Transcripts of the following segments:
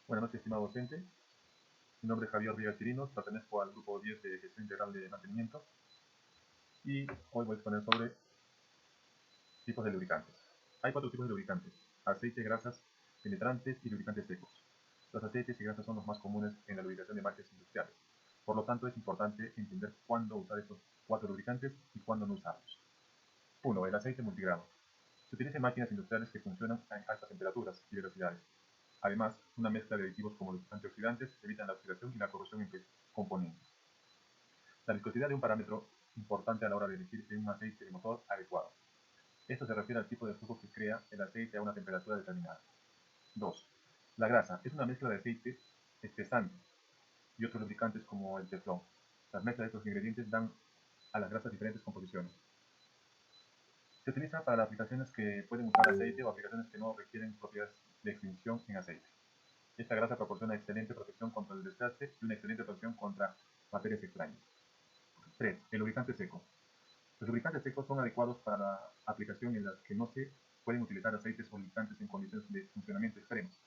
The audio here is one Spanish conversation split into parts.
Buenas noches, estimado docente. Mi nombre es Javier Rivas Chirinos, pertenezco al grupo 10 de Gestión Integral de Mantenimiento y hoy voy a exponer sobre tipos de lubricantes. Hay 4 tipos de lubricantes: aceites, grasas, penetrantes y lubricantes secos. Los aceites y grasas son los más comunes en la lubricación de máquinas industriales. Por lo tanto, es importante entender cuándo usar estos 4 lubricantes y cuándo no usarlos. 1. El aceite multigrado. Se utiliza en máquinas industriales que funcionan a altas temperaturas y velocidades. Además, una mezcla de aditivos como los antioxidantes evitan la oxidación y la corrosión entre componentes. La viscosidad es un parámetro importante a la hora de elegir un aceite de motor adecuado. Esto se refiere al tipo de flujo que crea el aceite a una temperatura determinada. 2. La grasa es una mezcla de aceites espesantes y otros lubricantes como el teflón. Las mezclas de estos ingredientes dan a las grasas diferentes composiciones. Se utiliza para aplicaciones que pueden usar aceite o aplicaciones que no requieren propiedades de extinción en aceite. Esta grasa proporciona excelente protección contra el desgaste y una excelente protección contra materias extrañas. 3. El lubricante seco. Los lubricantes secos son adecuados para la aplicación en las que no se pueden utilizar aceites o lubricantes en condiciones de funcionamiento extremas,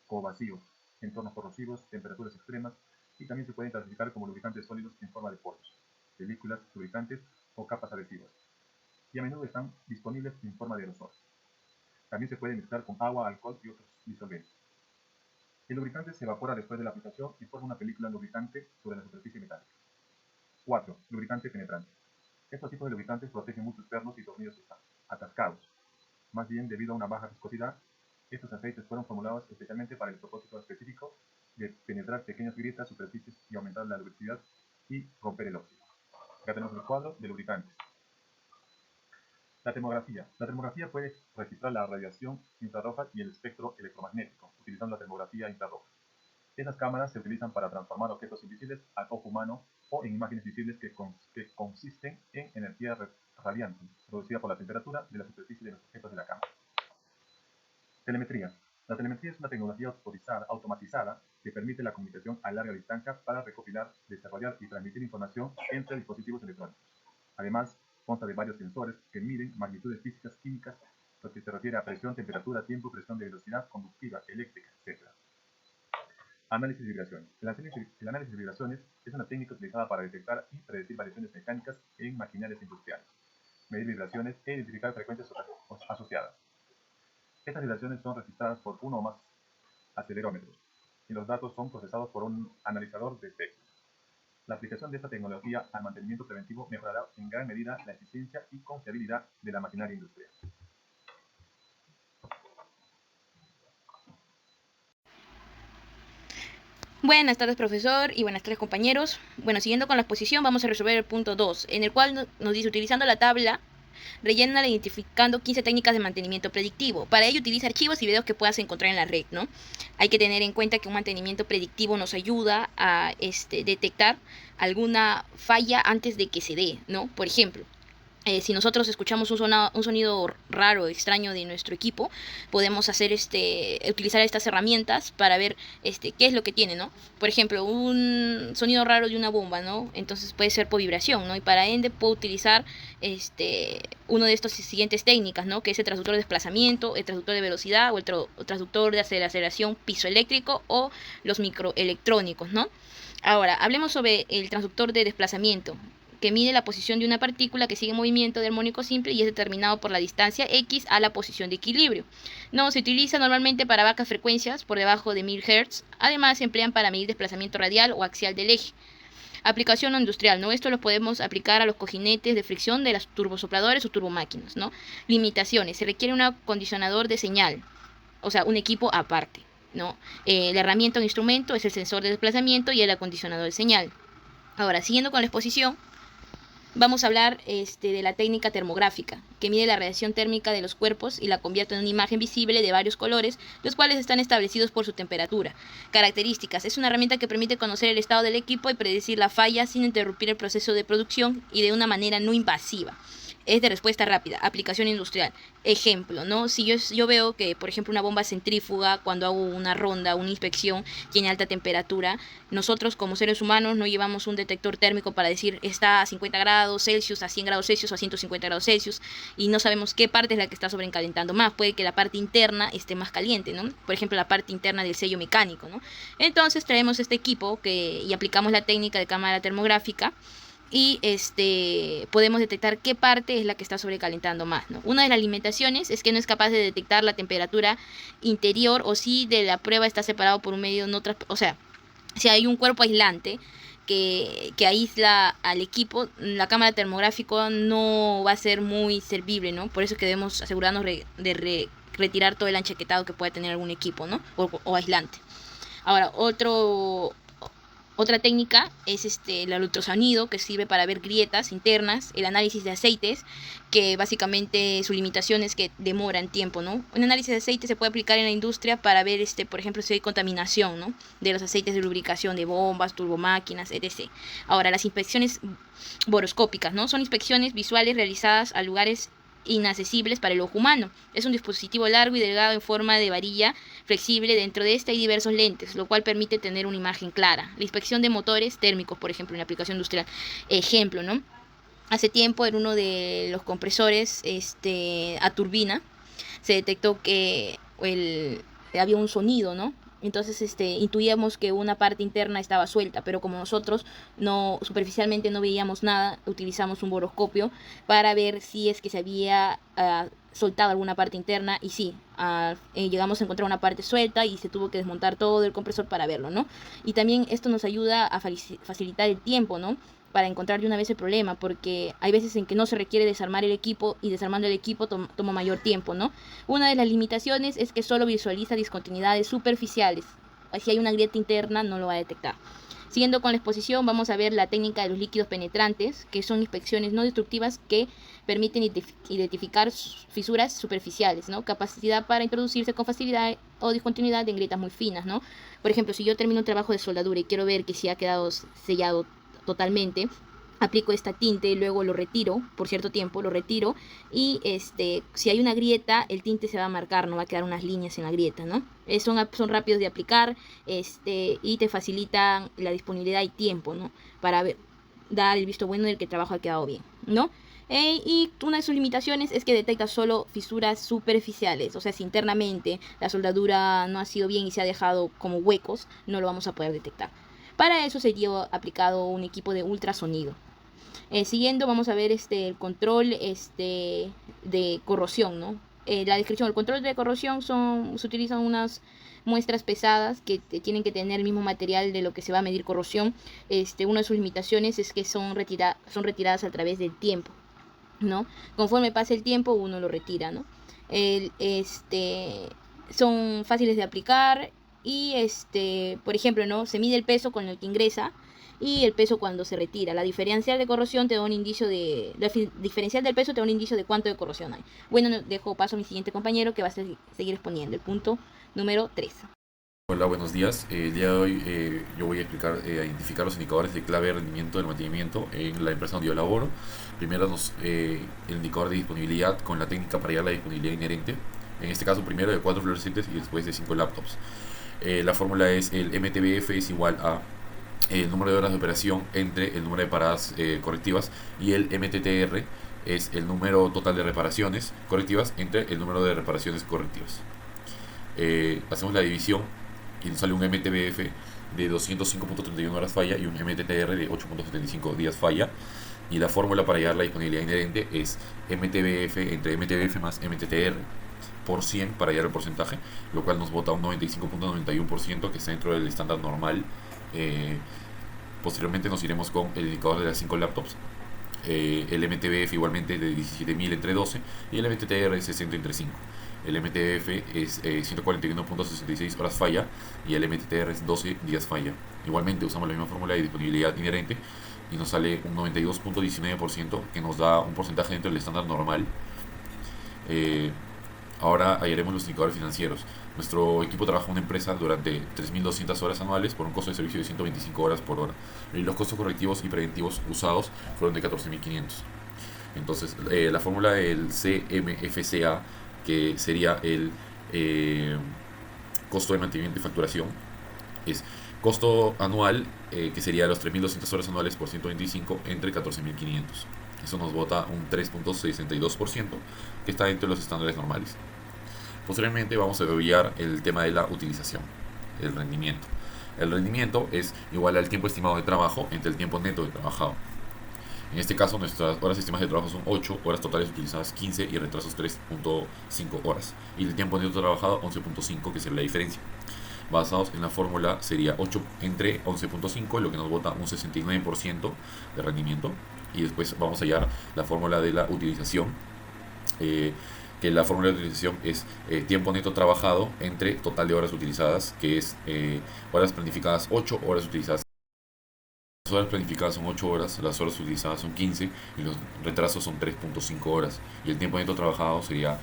como vacíos, entornos corrosivos, temperaturas extremas, y también se pueden clasificar como lubricantes sólidos en forma de poros, películas, lubricantes o capas adhesivas, y a menudo están disponibles en forma de aerosol. También se puede mezclar con agua, alcohol y otros disolventes. El lubricante se evapora después de la aplicación y forma una película lubricante sobre la superficie metálica. 4. Lubricante penetrante. Estos tipos de lubricantes protegen muchos pernos y tornillos atascados. Más bien, debido a una baja viscosidad, estos aceites fueron formulados especialmente para el propósito específico de penetrar pequeñas grietas, superficies y aumentar la lubricidad y romper el óxido. Acá tenemos el cuadro de lubricantes. La termografía. La termografía puede registrar la radiación infrarroja y el espectro electromagnético, utilizando la termografía infrarroja. Estas cámaras se utilizan para transformar objetos invisibles al ojo humano o en imágenes visibles que consisten en energía radiante, producida por la temperatura de la superficie de los objetos de la cámara. Telemetría. La telemetría es una tecnología automatizada que permite la comunicación a larga distancia para recopilar, desarrollar y transmitir información entre dispositivos electrónicos. Además, consta de varios sensores que miden magnitudes físicas, químicas, lo que se refiere a presión, temperatura, tiempo, presión de velocidad conductiva, eléctrica, etc. Análisis de vibraciones. El análisis de vibraciones es una técnica utilizada para detectar y predecir variaciones mecánicas en maquinarias industriales, medir vibraciones e identificar frecuencias asociadas. Estas vibraciones son registradas por uno o más acelerómetros y los datos son procesados por un analizador de espectros. La aplicación de esta tecnología al mantenimiento preventivo mejorará en gran medida la eficiencia y confiabilidad de la maquinaria industrial. Buenas tardes, profesor, y buenas tardes, compañeros. Bueno, siguiendo con la exposición, vamos a resolver el punto 2, en el cual nos dice, utilizando la tabla, rellena identificando 15 técnicas de mantenimiento predictivo. Para ello, utiliza archivos y videos que puedas encontrar en la red, ¿no? Hay que tener en cuenta que un mantenimiento predictivo nos ayuda a detectar alguna falla antes de que se dé, ¿no? Por ejemplo, si nosotros escuchamos un sonido raro, extraño de nuestro equipo, podemos utilizar estas herramientas para ver qué es lo que tiene, ¿no? Por ejemplo, un sonido raro de una bomba, ¿no? Entonces puede ser por vibración, ¿no? Y para ende puedo utilizar uno de estas siguientes técnicas, ¿no? Que es el transductor de desplazamiento, el transductor de velocidad o el transductor de aceleración pizoeléctrico o los microelectrónicos, ¿no? Ahora, hablemos sobre el transductor de desplazamiento, que mide la posición de una partícula que sigue movimiento de armónico simple y es determinado por la distancia x a la posición de equilibrio. No, se utiliza normalmente para bajas frecuencias por debajo de 1000 Hz. Además, se emplean para medir desplazamiento radial o axial del eje. Aplicación no industrial, ¿no? Esto lo podemos aplicar a los cojinetes de fricción de las turbosopladores o turbomáquinas, ¿no? Limitaciones, se requiere un acondicionador de señal, o sea, un equipo aparte, ¿no? La herramienta o instrumento es el sensor de desplazamiento y el acondicionador de señal. Ahora, siguiendo con la exposición, vamos a hablar de la técnica termográfica, que mide la radiación térmica de los cuerpos y la convierte en una imagen visible de varios colores, los cuales están establecidos por su temperatura. Características. Es una herramienta que permite conocer el estado del equipo y predecir la falla sin interrumpir el proceso de producción y de una manera no invasiva. es de respuesta rápida, aplicación industrial. Ejemplo, ¿no? Si yo veo que, por ejemplo, una bomba centrífuga, cuando hago una ronda, una inspección, tiene alta temperatura, nosotros como seres humanos no llevamos un detector térmico para decir está a 50 grados Celsius, a 100 grados Celsius, a 150 grados Celsius, y no sabemos qué parte es la que está sobrecalentando más. Puede que la parte interna esté más caliente, ¿no? Por ejemplo, la parte interna del sello mecánico, ¿no? Entonces traemos este equipo y aplicamos la técnica de cámara termográfica y podemos detectar qué parte es la que está sobrecalentando más, ¿no? Una de las limitaciones es que no es capaz de detectar la temperatura interior, o si de la prueba está separado por un medio no o sea, si hay un cuerpo aislante que aísla al equipo, la cámara termográfica no va a ser muy servible, ¿no? Por eso es que debemos asegurarnos de retirar todo el enchaquetado que pueda tener algún equipo, ¿no? O aislante. Ahora, otra técnica es el ultrasonido, que sirve para ver grietas internas, el análisis de aceites, que básicamente su limitación es que demoran tiempo, ¿no? Un análisis de aceite se puede aplicar en la industria para ver, por ejemplo, si hay contaminación, ¿no? De los aceites de lubricación de bombas, turbomáquinas, etc. Ahora, las inspecciones boroscópicas, ¿no? Son inspecciones visuales realizadas a lugares inaccesibles para el ojo humano. Es un dispositivo largo y delgado en forma de varilla flexible. Dentro de esta hay diversos lentes, lo cual permite tener una imagen clara. La inspección de motores térmicos, por ejemplo, en la aplicación industrial. Ejemplo, ¿no? Hace tiempo en uno de los compresores a turbina se detectó que había un sonido, ¿no? Entonces intuíamos que una parte interna estaba suelta, pero como nosotros superficialmente no veíamos nada, utilizamos un boroscopio para ver si es que se había soltado alguna parte interna, y sí, llegamos a encontrar una parte suelta y se tuvo que desmontar todo el compresor para verlo, ¿no? Y también esto nos ayuda a facilitar el tiempo, ¿no? Para encontrar de una vez el problema, porque hay veces en que no se requiere desarmar el equipo, y desarmando el equipo toma mayor tiempo, ¿no? Una de las limitaciones es que solo visualiza discontinuidades superficiales. Si hay una grieta interna no lo va a detectar. Siguiendo con la exposición, vamos a ver la técnica de los líquidos penetrantes, que son inspecciones no destructivas que permiten identificar fisuras superficiales, ¿no? Capacidad para introducirse con facilidad o discontinuidad en grietas muy finas, ¿no? Por ejemplo, si yo termino un trabajo de soldadura y quiero ver que si ha quedado sellado totalmente, aplico esta tinte, luego lo retiro por cierto tiempo, y si hay una grieta, el tinte se va a marcar, no va a quedar unas líneas en la grieta, ¿no? Son rápidos de aplicar, y te facilitan la disponibilidad y tiempo, ¿no? Para dar el visto bueno del que el trabajo ha quedado bien, ¿no? Y una de sus limitaciones es que detecta solo fisuras superficiales, o sea, si internamente la soldadura no ha sido bien y se ha dejado como huecos, no lo vamos a poder detectar. Para eso sería aplicado un equipo de ultrasonido. Siguiendo, vamos a ver el control de corrosión, ¿no? La descripción del control de corrosión se utilizan unas muestras pesadas que tienen que tener el mismo material de lo que se va a medir corrosión. Una de sus limitaciones es que son retiradas a través del tiempo, ¿no? Conforme pasa el tiempo, uno lo retira, ¿no? Son fáciles de aplicar. Y por ejemplo, ¿no? Se mide el peso con el que ingresa y el peso cuando se retira. La diferencial de corrosión te da un indicio diferencial del peso te da un indicio de cuánto de corrosión hay. Bueno, dejo paso a mi siguiente compañero, que va a seguir exponiendo el punto número 3. Hola, buenos días. El día de hoy yo voy a explicar, identificar los indicadores de clave de rendimiento del mantenimiento en la empresa donde yo laboro. Primero el indicador de disponibilidad con la técnica para hallar la disponibilidad inherente. En este caso, primero de 4 fluorescentes y después de 5 laptops. La fórmula es el MTBF es igual a el número de horas de operación entre el número de paradas correctivas, y el MTTR es el número total de reparaciones correctivas entre el número de reparaciones correctivas. Hacemos la división y nos sale un MTBF de 205.31 horas falla y un MTTR de 8.75 días falla. Y la fórmula para hallar la disponibilidad inherente es MTBF entre MTBF más MTTR por 100 para hallar el porcentaje, lo cual nos bota un 95.91%, que está dentro del estándar normal. Posteriormente nos iremos con el indicador de las 5 laptops. El MTBF igualmente de 17.000 entre 12 y el MTTR es 60 entre 5. El MTBF es 141.66 horas falla y el MTTR es 12 días falla. Igualmente usamos la misma fórmula de disponibilidad inherente y nos sale un 92.19%, que nos da un porcentaje dentro del estándar normal. Ahora hallaremos los indicadores financieros. Nuestro equipo trabaja en una empresa durante 3.200 horas anuales por un costo de servicio de 125 horas por hora. Y los costos correctivos y preventivos usados fueron de 14.500. Entonces, la fórmula del CMFCA, que sería el costo de mantenimiento y facturación, es costo anual, que sería los 3.200 horas anuales por 125 entre 14.500. Eso nos bota un 3.62%, que está entre los estándares normales. Posteriormente vamos a evaluar el tema de la utilización, el rendimiento. El rendimiento es igual al tiempo estimado de trabajo entre el tiempo neto de trabajado. En este caso, nuestras horas estimadas de trabajo son 8, horas totales utilizadas 15 y retrasos 3.5 horas. Y el tiempo neto trabajado 11.5, que es la diferencia. Basados en la fórmula sería 8 entre 11.5, lo que nos bota un 69% de rendimiento. Y después vamos a hallar la fórmula de la utilización, que la fórmula de utilización es tiempo neto trabajado entre total de horas utilizadas, que es horas planificadas 8, horas utilizadas. Las horas planificadas son 8 horas, las horas utilizadas son 15 y los retrasos son 3.5 horas. Y el tiempo neto trabajado sería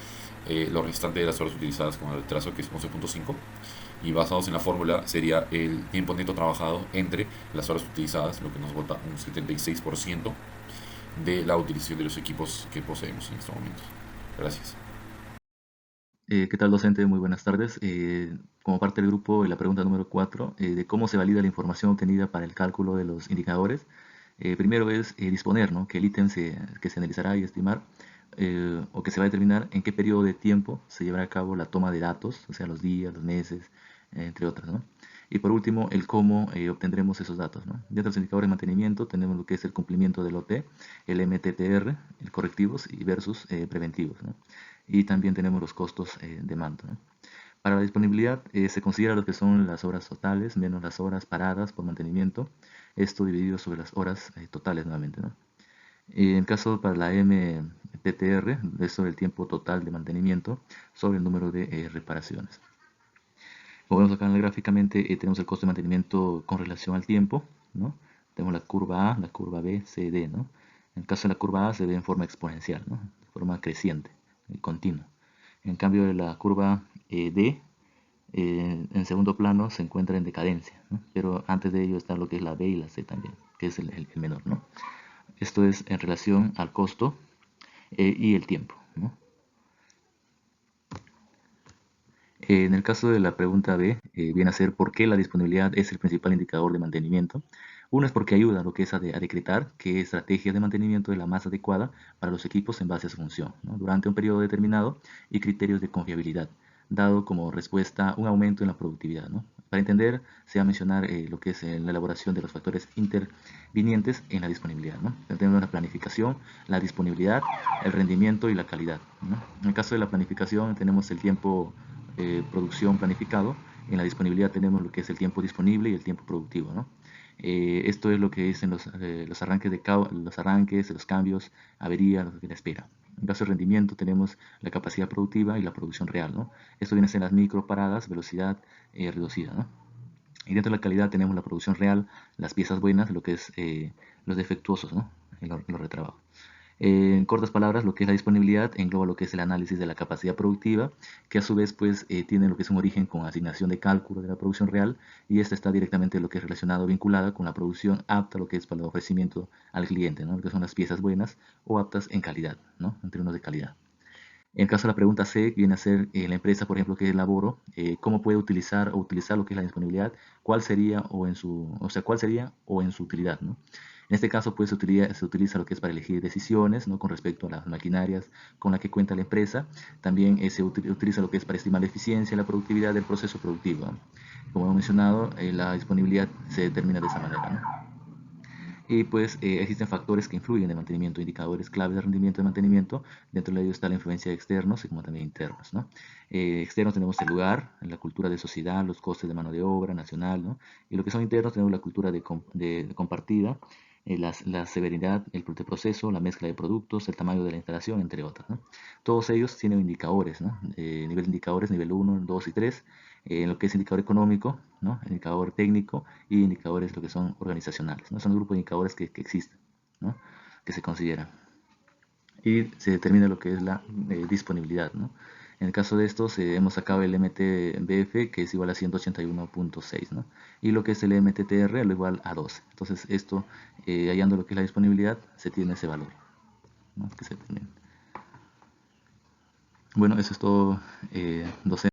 lo restante de las horas utilizadas con el retraso, que es 11.5. Y basados en la fórmula sería el tiempo neto trabajado entre las horas utilizadas, lo que nos bota un 76% de la utilización de los equipos que poseemos en estos momentos. Gracias. ¿Qué tal, docente? Muy buenas tardes. Como parte del grupo, la pregunta número 4, de cómo se valida la información obtenida para el cálculo de los indicadores. Primero es disponer, ¿no?, que el ítem que se analizará y estimar, o que se va a determinar en qué periodo de tiempo se llevará a cabo la toma de datos, o sea, los días, los meses, entre otras, ¿no? Y por último, el cómo obtendremos esos datos, ¿no? Dentro de los indicadores de mantenimiento tenemos lo que es el cumplimiento del OT, el MTTR, el correctivos y versus preventivos, ¿no? Y también tenemos los costos de manto, ¿no? Para la disponibilidad se considera lo que son las horas totales menos las horas paradas por mantenimiento, esto dividido sobre las horas totales nuevamente, ¿no? En caso para la MTTR, es sobre el tiempo total de mantenimiento sobre el número de reparaciones. Como vemos acá gráficamente, tenemos el costo de mantenimiento con relación al tiempo, ¿no? Tenemos la curva A, la curva B, C, D, ¿no? En el caso de la curva A se ve en forma exponencial, ¿no?, de forma creciente y continua. En cambio de la curva D, en segundo plano se encuentra en decadencia, ¿no? Pero antes de ello está lo que es la B y la C también, que es el menor, ¿no? Esto es en relación al costo y el tiempo, ¿no? En el caso de la pregunta B, viene a ser por qué la disponibilidad es el principal indicador de mantenimiento. Uno es porque ayuda a lo que es a decretar qué estrategia de mantenimiento es la más adecuada para los equipos en base a su función, ¿no?, durante un periodo determinado, y criterios de confiabilidad, dado como respuesta un aumento en la productividad, ¿no? Para entender, se va a mencionar lo que es la elaboración de los factores intervinientes en la disponibilidad, ¿no? Tenemos la planificación, la disponibilidad, el rendimiento y la calidad, ¿no? En el caso de la planificación tenemos el tiempo producción planificado. En la disponibilidad tenemos lo que es el tiempo disponible y el tiempo productivo, ¿no? Esto es lo que dicen los arranques, los cambios, avería, lo que la espera. En caso de rendimiento tenemos la capacidad productiva y la producción real, ¿no? Esto viene a ser las micro paradas, velocidad reducida, ¿no? Y dentro de la calidad tenemos la producción real, las piezas buenas, lo que es los defectuosos, ¿no?, los retrabajos. En cortas palabras, lo que es la disponibilidad engloba lo que es el análisis de la capacidad productiva, que a su vez pues tiene lo que es un origen con asignación de cálculo de la producción real, y esta está directamente lo que es relacionado, vinculada con la producción apta, lo que es para el ofrecimiento al cliente, ¿no?, lo que son las piezas buenas o aptas en calidad, ¿no?, en términos de calidad. En caso de la pregunta C, viene a ser la empresa, por ejemplo, que elaboro, cómo puede utilizar lo que es la disponibilidad, cuál sería o en su utilidad, ¿no? En este caso, pues, se utiliza lo que es para elegir decisiones, ¿no?, con respecto a las maquinarias con las que cuenta la empresa. También se utiliza lo que es para estimar la eficiencia y la productividad del proceso productivo, ¿no? Como hemos mencionado, la disponibilidad se determina de esa manera, ¿no? Y pues existen factores que influyen en el mantenimiento, indicadores clave de rendimiento de mantenimiento. Dentro de ello está la influencia de externos y como también internos, ¿no? Externos tenemos el lugar, la cultura de sociedad, los costes de mano de obra nacional, ¿no? Y lo que son internos tenemos la cultura de compartida, la severidad, el proceso, la mezcla de productos, el tamaño de la instalación, entre otras, ¿no? Todos ellos tienen indicadores, ¿no? Nivel de indicadores, nivel 1, 2 y 3, en lo que es indicador económico, ¿no?, indicador técnico y indicadores lo que son organizacionales, ¿no? Son un grupo de indicadores que existen, ¿no?, que se consideran. Y se determina lo que es la disponibilidad, ¿no? En el caso de estos, hemos sacado el MTBF, que es igual a 181.6, ¿no? Y lo que es el MTTR, lo igual a 12. Entonces, esto, hallando lo que es la disponibilidad, se tiene ese valor. ¿no? Que se termine. Bueno, eso es todo, docente.